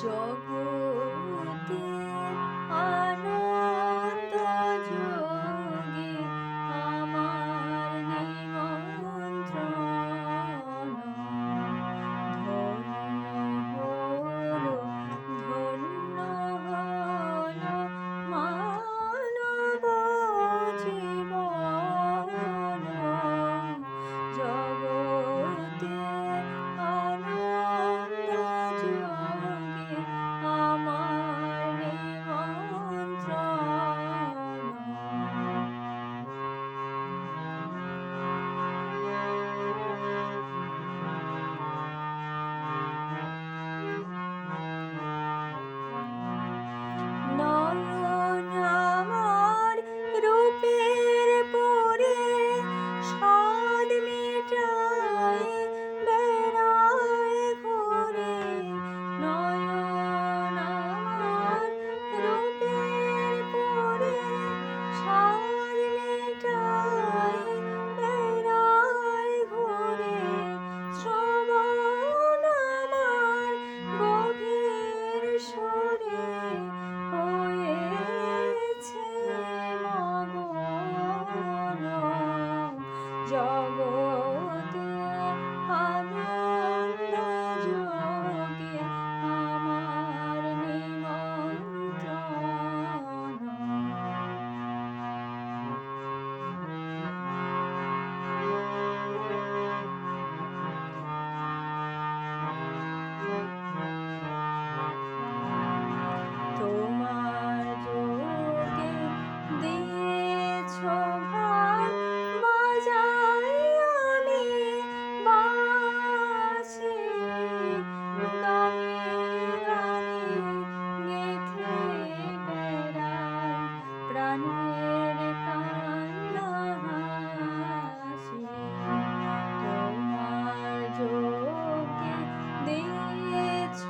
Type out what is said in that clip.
জগতে আনন্দ যোগে আমার নিমন্ত্রণ। ধন্য হলো মানব জীবন। জগতে আনন্দ যোগে আমার নিমন্ত্রণ। নয়ন আমার রূপের পরে স্বাদ মেটায় বেড়ায় ঘুরে। নয়ন আমার রূপের পরে স্বাদ মেটায় বেড়ায় ঘুরে। শ্রবণ আমার গভীর সুরে হয়েছে মগন। জগতে আনন্দ যোগে আমার নিমন্ত্রণ। তোমার যোগে দিয়েছ ভাগ বাজাই আমি বাঁশি। গানে গানে গেথে বেড়াই প্রাণের কান্না হাসি। তোমার যোগে দিয়েছ